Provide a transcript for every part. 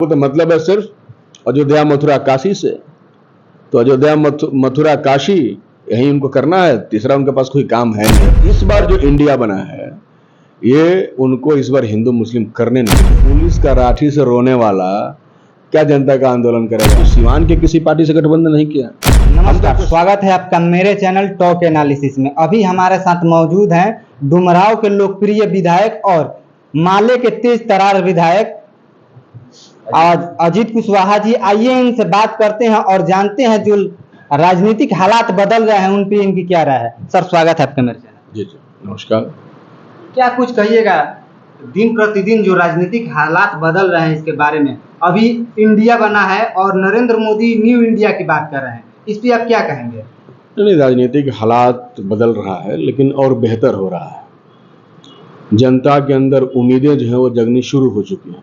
वो तो मतलब है सिर्फ अयोध्या मथुरा काशी से। तो अयोध्या मथुरा काशी यही उनको करना है, तीसरा उनके पास कोई काम है नहीं। इस बार जो इंडिया बना है ये उनको इस बार हिंदू मुस्लिम करने नहीं। पुलिस का राठी से रोने वाला क्या जनता का आंदोलन करेगा? तो सिवान के किसी पार्टी से गठबंधन नहीं किया। नमस्कार, स्वागत है आपका मेरे चैनल टॉक एनालिसिस में। अभी हमारे साथ मौजूद हैं डुमरांव के लोकप्रिय विधायक और माले के तेज तरार विधायक अजीत कुशवाहा जी। आइए इनसे बात करते हैं और जानते हैं जो राजनीतिक हालात बदल रहे हैं उन पे इनकी क्या राय है। सर, स्वागत है आपका मेरे चैनल। जी जी, नमस्कार। क्या कुछ कहिएगा, दिन प्रतिदिन जो राजनीतिक हालात बदल रहे हैं इसके बारे में। अभी इंडिया बना है और नरेंद्र मोदी न्यू इंडिया की बात कर रहे हैं, इस पे आप क्या कहेंगे? नहीं, राजनीतिक हालात बदल रहा है लेकिन और बेहतर हो रहा है। जनता के अंदर उम्मीदें जो है वो जगनी शुरू हो चुकी हैं।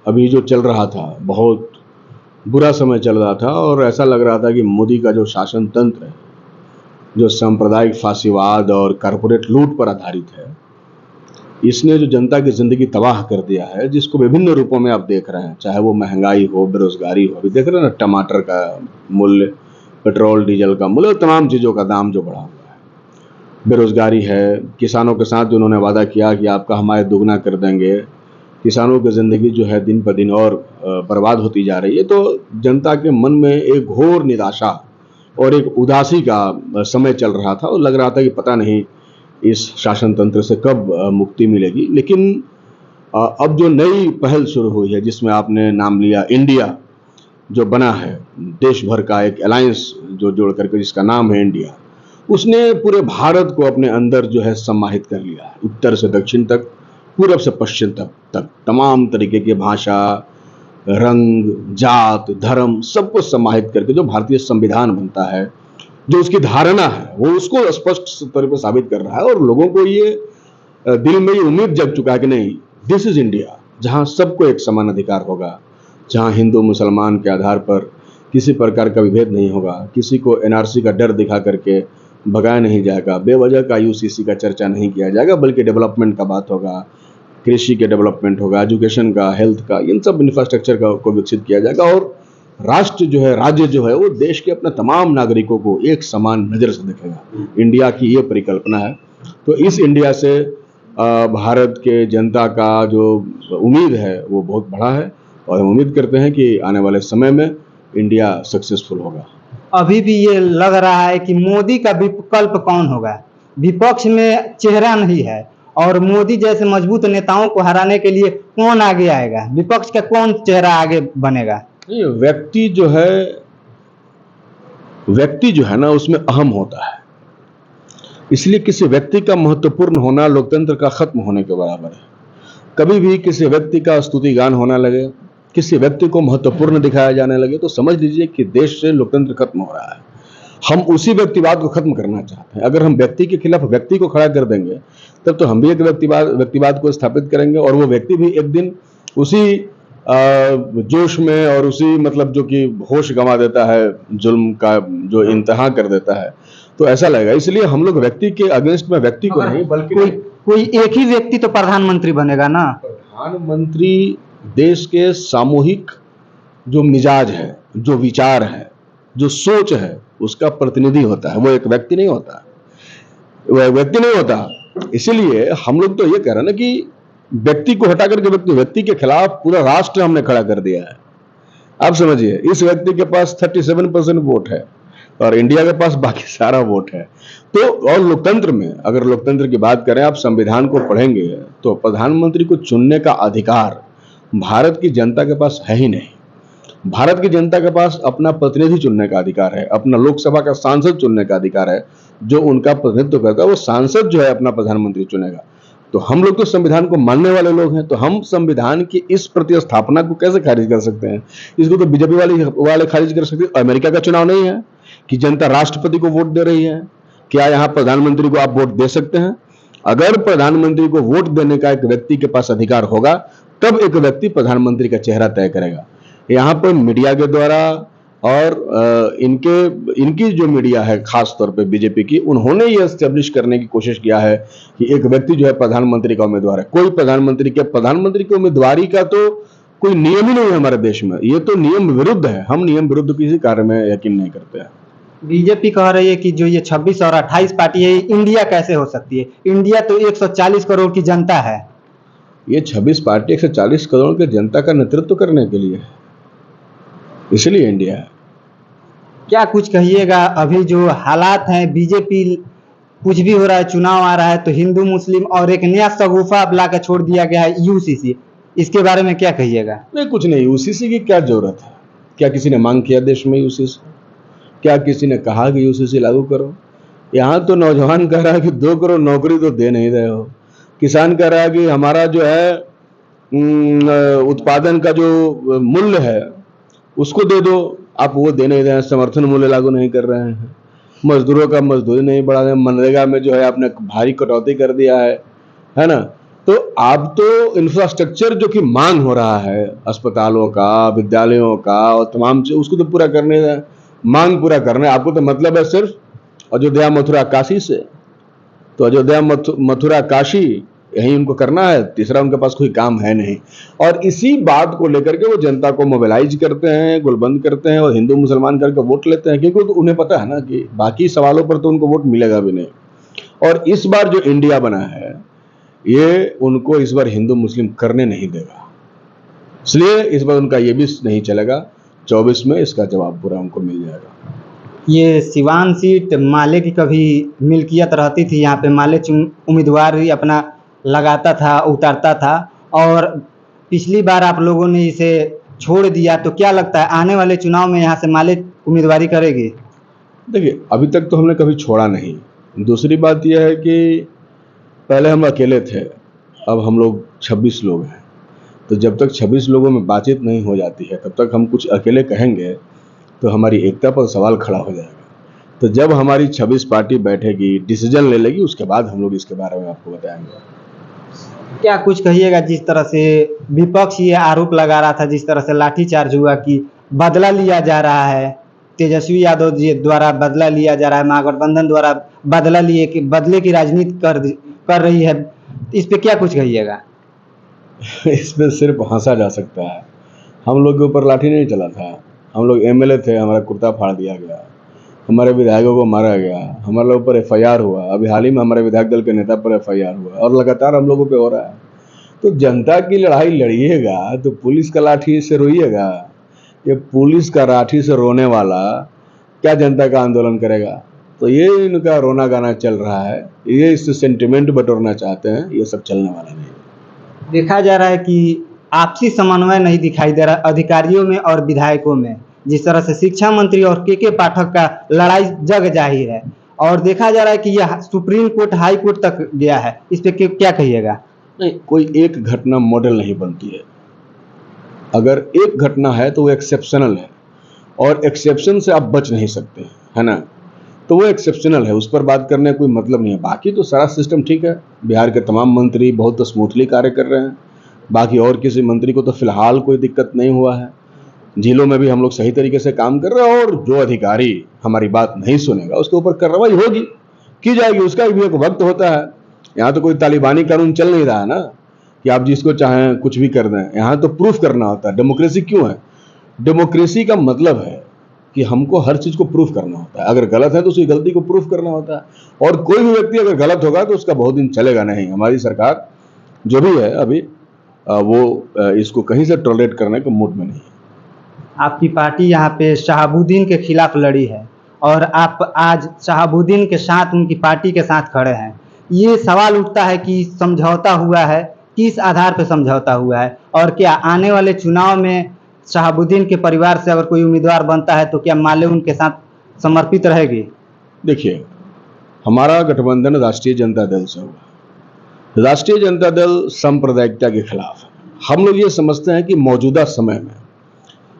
अभी जो चल रहा था बहुत बुरा समय चल रहा था और ऐसा लग रहा था कि मोदी का जो शासन तंत्र है, जो सांप्रदायिक फांसीवाद और कारपोरेट लूट पर आधारित है, इसने जो जनता की जिंदगी तबाह कर दिया है, जिसको विभिन्न रूपों में आप देख रहे हैं, चाहे वो महंगाई हो, बेरोजगारी हो। अभी देख रहे हैं ना, टमाटर का मूल्य, पेट्रोल डीजल का मूल्य, तमाम चीज़ों का दाम जो बढ़ा हुआ है, बेरोजगारी है। किसानों के साथ जो उन्होंने वादा किया कि आपका हमारे दुगना कर देंगे, किसानों की ज़िंदगी जो है दिन पर दिन और बर्बाद होती जा रही है। तो जनता के मन में एक घोर निराशा और एक उदासी का समय चल रहा था और लग रहा था कि पता नहीं इस शासन तंत्र से कब मुक्ति मिलेगी। लेकिन अब जो नई पहल शुरू हुई है, जिसमें आपने नाम लिया इंडिया, जो बना है देश भर का एक अलायंस जो जोड़ करके जिसका नाम है इंडिया, उसने पूरे भारत को अपने अंदर जो है सम्माहित कर लिया है। उत्तर से दक्षिण तक, पूरब से पश्चिम तक तमाम तरीके की भाषा, रंग, जात, धर्म सबको समाहित करके जो भारतीय संविधान बनता है, जो उसकी धारणा है, वो उसको स्पष्ट तौर पर साबित कर रहा है। और लोगों को ये दिल में ये उम्मीद जग चुका है कि नहीं, दिस इज इंडिया, जहां सबको एक समान अधिकार होगा, जहां हिंदू मुसलमान के आधार पर किसी प्रकार का विभेद नहीं होगा, किसी को एनआरसी का डर दिखा करके भगाया नहीं जाएगा, बेवजह का यूसीसी का चर्चा नहीं किया जाएगा, बल्कि डेवलपमेंट का बात होगा, कृषि के डेवलपमेंट होगा, एजुकेशन का, हेल्थ का, इन सब इंफ्रास्ट्रक्चर को विकसित किया जाएगा। और राष्ट्र जो है, राज्य जो है, वो देश के अपने तमाम नागरिकों को एक समान नज़र से देखेगा। इंडिया की ये परिकल्पना है। तो इस इंडिया से भारत के जनता का जो उम्मीद है वो बहुत बड़ा है और हम उम्मीद करते हैं कि आने वाले समय में इंडिया सक्सेसफुल होगा। अभी भी ये लग रहा है कि मोदी का विकल्प कौन होगा? विपक्ष में चेहरा नहीं है और मोदी जैसे मजबूत नेताओं को हराने के लिए कौन आगे आएगा? विपक्ष का कौन चेहरा आगे बनेगा? व्यक्ति जो है ना, उसमें अहम होता है। इसलिए किसी व्यक्ति का महत्वपूर्ण होना लोकतंत्र का खत्म होने के बराबर है। कभी भी किसी व्यक्ति का स्तुति गान होने लगे, किसी व्यक्ति को महत्वपूर्ण दिखाया जाने लगे, तो समझ लीजिए कि देश से लोकतंत्र खत्म हो रहा है। हम उसी व्यक्तिवाद को खत्म करना चाहते हैं। अगर हम व्यक्ति के खिलाफ व्यक्ति को खड़ा कर देंगे, तब तो हम भी एक व्यक्तिवाद को स्थापित करेंगे और वो व्यक्ति भी एक दिन उसी जोश में और उसी मतलब जो कि होश गंवा देता है, जुल्म का जो इंतहा कर देता है, तो ऐसा लगेगा। इसलिए हम लोग व्यक्ति के अगेंस्ट में व्यक्ति को नहीं, बल्कि कोई एक ही व्यक्ति तो प्रधानमंत्री बनेगा ना। प्रधानमंत्री देश के सामूहिक जो मिजाज है, जो विचार है, जो सोच है, उसका प्रतिनिधि होता है। वो एक व्यक्ति नहीं होता, वह व्यक्ति नहीं होता। इसीलिए हम लोग तो ये कह रहे हैं ना कि व्यक्ति को हटा करके व्यक्ति के खिलाफ पूरा राष्ट्र हमने खड़ा कर दिया है। आप समझिए, इस व्यक्ति के पास 37% वोट है और इंडिया के पास बाकी सारा वोट है। तो और लोकतंत्र में, अगर लोकतंत्र की बात करें, आप संविधान को पढ़ेंगे तो प्रधानमंत्री को चुनने का अधिकार भारत की जनता के पास है ही नहीं। भारत की जनता के पास अपना प्रतिनिधि चुनने का अधिकार है, अपना लोकसभा का सांसद चुनने का अधिकार है। जो उनका प्रतिनिधित्व करता है वो सांसद जो है अपना प्रधानमंत्री चुनेगा। तो हम लोग तो संविधान को मानने वाले लोग हैं, तो हम संविधान की इस प्रतिस्थापना को कैसे खारिज कर सकते हैं? इसको तो बीजेपी वाले खारिज कर सकते हैं। अमेरिका का चुनाव नहीं है कि जनता राष्ट्रपति को वोट दे रही है। क्या यहाँ प्रधानमंत्री को आप वोट दे सकते हैं? अगर प्रधानमंत्री को वोट देने का एक व्यक्ति के पास अधिकार होगा, तब एक व्यक्ति प्रधानमंत्री का चेहरा तय करेगा। यहाँ पर मीडिया के द्वारा और इनकी जो मीडिया है, खास तौर पे बीजेपी की, उन्होंने ये एस्टेब्लिश करने की कोशिश किया है कि एक व्यक्ति जो है प्रधानमंत्री का उम्मीदवार है। कोई प्रधानमंत्री के उम्मीदवारी का तो कोई नियम ही नहीं है हमारे देश में, ये तो नियम विरुद्ध है। हम नियम विरुद्ध किसी कार्य में यकीन नहीं करते हैं। बीजेपी कह रही है कि जो ये 26 और 28 पार्टी है, इंडिया कैसे हो सकती है? इंडिया तो 140 करोड़ की जनता है। ये 26 पार्टी 140 करोड़ की जनता का नेतृत्व करने के लिए है, इसलिए इंडिया है। क्या कुछ कहिएगा, अभी जो हालात हैं, बीजेपी कुछ भी हो रहा है, चुनाव आ रहा है तो हिंदू मुस्लिम और एक नया शगुफा अब ला कर छोड़ दिया गया है, यूसीसी, इसके बारे में क्या कहिएगा? नहीं, कुछ नहीं, यूसीसी की क्या जरूरत है? क्या किसी ने मांग किया देश में यूसीसी? क्या किसी ने कहा कि यूसीसी लागू करो? यहाँ तो नौजवान कह रहा है कि 2 करोड़ नौकरी तो दे नहीं रहे हो। किसान कह रहा है कि हमारा जो है उत्पादन का जो मूल्य है उसको दे दो, आप वो दे नहीं रहे हैं। समर्थन मूल्य लागू नहीं कर रहे हैं, मजदूरों का मजदूरी नहीं बढ़ा रहे हैं, मनरेगा में जो है आपने भारी कटौती कर दिया है ना। तो आप तो इंफ्रास्ट्रक्चर जो कि मांग हो रहा है, अस्पतालों का, विद्यालयों का और तमाम चीज, उसको तो पूरा करने, मांग पूरा करना है। आपको तो मतलब है सिर्फ अयोध्या मथुरा काशी से, तो अयोध्या मथुरा काशी यही उनको करना है, तीसरा उनके पास कोई काम है नहीं। और इसी बात को लेकर के वो जनता को मोबिलाइज करते हैं, गुलबंद करते हैं और हिंदू मुसलमान करके वोट लेते हैं, क्योंकि उन्हें पता है ना कि बाकी सवालों पर तो उनको वोट मिलेगा भी नहीं। और इस बार जो इंडिया बना है ये उनको इस बार हिंदू मुस्लिम करने नहीं देगा, इसलिए इस बार उनका ये भी नहीं चलेगा। 24 में इसका जवाब पूरा उनको मिल जाएगा। ये सिवान सीट माले की कभी मिल्कियत रहती थी, यहाँ पे माले उम्मीदवार ही अपना लगाता था, उतारता था, और पिछली बार आप लोगों ने इसे छोड़ दिया, तो क्या लगता है आने वाले चुनाव में यहाँ से माले उम्मीदवारी करेगी? देखिए, अभी तक तो हमने कभी छोड़ा नहीं। दूसरी बात यह है कि पहले हम अकेले थे, अब हम लोग 26 लोग हैं, तो जब तक 26 लोगों में बातचीत नहीं हो जाती है तब तक हम कुछ अकेले कहेंगे तो हमारी एकता पर सवाल खड़ा हो जाएगा। तो जब हमारी 26 पार्टी बैठेगी, डिसीजन ले लेगी, उसके बाद हम लोग इसके बारे में आपको बताएंगे। क्या कुछ कहिएगा, जिस तरह से विपक्ष ये आरोप लगा रहा था, जिस तरह से लाठीचार्ज हुआ कि बदला लिया जा रहा है, तेजस्वी यादव जी द्वारा बदला लिया जा रहा है, महागठबंधन द्वारा बदले की राजनीति कर रही है, इस पे क्या कुछ कहिएगा? इस पे सिर्फ हंसा जा सकता है। हम लोग के ऊपर लाठी नहीं चला था, हम लोग एमएलए थे, हमारा कुर्ता फाड़ दिया गया, हमारे विधायकों को मारा गया, हमारे ऊपर एफआईआर हुआ, अभी हाल ही में हमारे विधायक दल के नेता पर एफआईआर हुआ और लगातार हम लोगों पे हो रहा है। तो जनता की लड़ाई लड़िएगा तो पुलिस का लाठी से रोइएगा? ये पुलिस का लाठी से रोने वाला क्या जनता का आंदोलन करेगा? तो ये इनका रोना गाना चल रहा है, ये इससे सेंटिमेंट बटोरना चाहते हैं, ये सब चलने वाला नहीं है। देखा जा रहा है कि आपसी समन्वय नहीं दिखाई दे रहा अधिकारियों में और विधायकों में, जिस तरह से शिक्षा मंत्री और के पाठक का लड़ाई जग जाहिर है, और देखा जा रहा है कि यह सुप्रीम कोर्ट, हाई कोर्ट तक गया है, इस पे क्या कहिएगा? नहीं, कोई एक घटना मॉडल नहीं बनती है। अगर एक घटना है तो वो एक्सेप्शनल है, और एक्सेप्शन से आप बच नहीं सकते, है ना। तो वो एक्सेप्शनल है, उस पर बात करने कोई मतलब नहीं है। बाकी तो सारा सिस्टम ठीक है, बिहार के तमाम मंत्री बहुत स्मूथली कार्य कर रहे हैं। बाकी और किसी मंत्री को तो फिलहाल कोई दिक्कत नहीं हुआ है। जिलों में भी हम लोग सही तरीके से काम कर रहे हैं, और जो अधिकारी हमारी बात नहीं सुनेगा उसके ऊपर कार्रवाई होगी, की जाएगी, उसका भी एक वक्त होता है। यहाँ तो कोई तालिबानी कानून चल नहीं रहा है ना कि आप जिसको चाहें कुछ भी कर दें। यहाँ तो प्रूफ करना होता है। डेमोक्रेसी क्यों है? डेमोक्रेसी का मतलब है कि हमको हर चीज को प्रूफ करना होता है। अगर गलत है तो उसकी गलती को प्रूफ करना होता है, और कोई भी व्यक्ति अगर गलत होगा तो उसका बहुत दिन चलेगा नहीं। हमारी सरकार जो भी है अभी वो इसको कहीं से टॉलरेट करने के मूड में नहीं है। आपकी पार्टी यहाँ पे शहाबुद्दीन के खिलाफ लड़ी है, और आप आज शहाबुद्दीन के साथ, उनकी पार्टी के साथ खड़े हैं। ये सवाल उठता है कि समझौता हुआ है, किस आधार पर समझौता हुआ है, और क्या आने वाले चुनाव में शहाबुद्दीन के परिवार से अगर कोई उम्मीदवार बनता है तो क्या माले उनके साथ समर्पित रहेगी? देखिए, हमारा गठबंधन राष्ट्रीय जनता दल से हुआ। राष्ट्रीय जनता दल सांप्रदायिकता के खिलाफ है। हम लोग ये समझते हैं कि मौजूदा समय में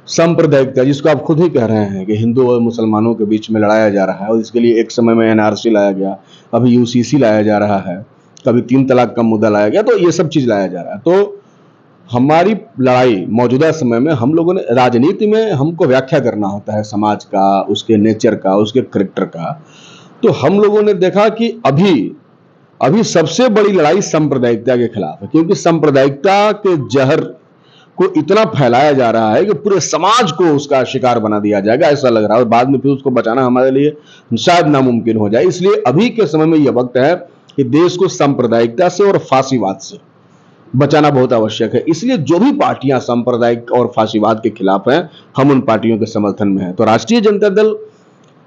सांप्रदायिकता, जिसको आप खुद ही कह रहे हैं कि हिंदू और मुसलमानों के बीच में लड़ाया जा रहा है, और इसके लिए एक समय में एनआरसी लाया गया, अभी यूसीसी लाया जा रहा है, कभी 3 तलाक का मुद्दा लाया गया, तो ये सब चीज लाया जा रहा है। तो हमारी लड़ाई मौजूदा समय में, हम लोगों ने राजनीति में हमको व्याख्या करना होता है समाज का, उसके नेचर का, उसके करेक्टर का। तो हम लोगों ने देखा कि अभी सबसे बड़ी लड़ाई सांप्रदायिकता के खिलाफ है, क्योंकि सांप्रदायिकता के जहर को इतना फैलाया जा रहा है कि पूरे समाज को उसका शिकार बना दिया जाएगा, ऐसा लग रहा है। और बाद में फिर उसको बचाना हमारे लिए शायद नामुमकिन हो जाए। इसलिए अभी के समय में यह वक्त है कि देश को सांप्रदायिकता से और फांसीवाद से बचाना बहुत आवश्यक है। इसलिए जो भी पार्टियां सांप्रदायिक और फांसीवाद के खिलाफ हैं, हम उन पार्टियों के समर्थन में हैं। तो राष्ट्रीय जनता दल,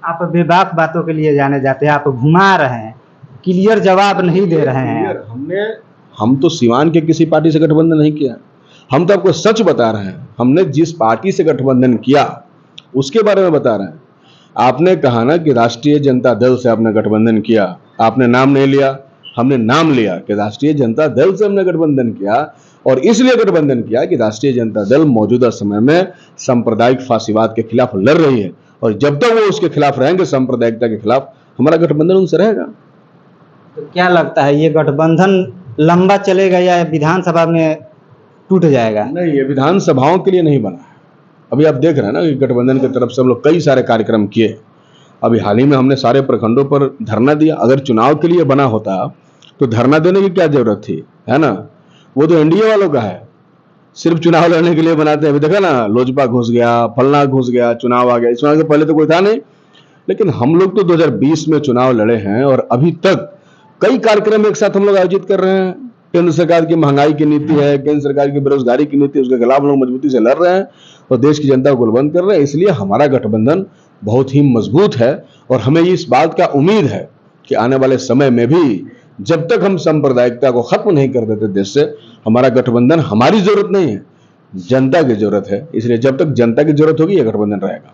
आप बेबाक बातों के लिए जाने जाते हैं, आप घुमा रहे हैं, क्लियर जवाब नहीं दे रहे हैं। हम तो सीवान के किसी पार्टी से गठबंधन नहीं किया, हम तो आपको सच बता रहे हैं। हमने जिस पार्टी से गठबंधन किया उसके बारे में बता रहे हैं। आपने कहा ना कि राष्ट्रीय जनता दल से आपने गठबंधन किया, आपने नाम नहीं लिया, हमने नाम लिया कि राष्ट्रीय जनता दल से हमने गठबंधन किया। और इसलिए गठबंधन किया कि राष्ट्रीय जनता दल मौजूदा समय में सांप्रदायिक फांसीवाद के खिलाफ लड़ रही है, और जब तक वो उसके खिलाफ रहेंगे, सांप्रदायिकता के खिलाफ, हमारा गठबंधन उनसे रहेगा। तो क्या लगता है, ये गठबंधन लंबा चलेगा या विधानसभा में टूट जाएगा? नहीं, ये विधानसभाओं के लिए नहीं बना है। अभी आप देख रहे हैं ना कि गठबंधन की तरफ से हम लोग कई सारे कार्यक्रम किए। अभी हाल ही में हमने सारे प्रखंडों पर धरना दिया। अगर चुनाव के लिए बना होता तो धरना देने की क्या जरूरत थी, है ना? वो तो एनडीए वालों का है, सिर्फ चुनाव लड़ने के लिए बनाते हैं। अभी देखा ना, लोजपा घुस गया, फलना घुस गया, चुनाव आ गया। चुनाव के पहले तो कोई था नहीं। लेकिन हम लोग तो 2020 में चुनाव लड़े हैं और अभी तक कई कार्यक्रम एक साथ हम लोग आयोजित कर रहे हैं। केंद्र सरकार की महंगाई की नीति है, केंद्र सरकार की बेरोजगारी की नीति, उसके खिलाफ लोग मजबूती से लड़ रहे हैं और देश की जनता को गुलबंद कर रहे हैं। इसलिए हमारा गठबंधन बहुत ही मजबूत है और हमें इस बात का उम्मीद है कि आने वाले समय में भी जब तक हम सांप्रदायिकता को खत्म नहीं कर देते देश से, हमारा गठबंधन, हमारी जरूरत नहीं है, जनता की जरूरत है। इसलिए जब तक जनता की जरूरत होगी, यह गठबंधन रहेगा।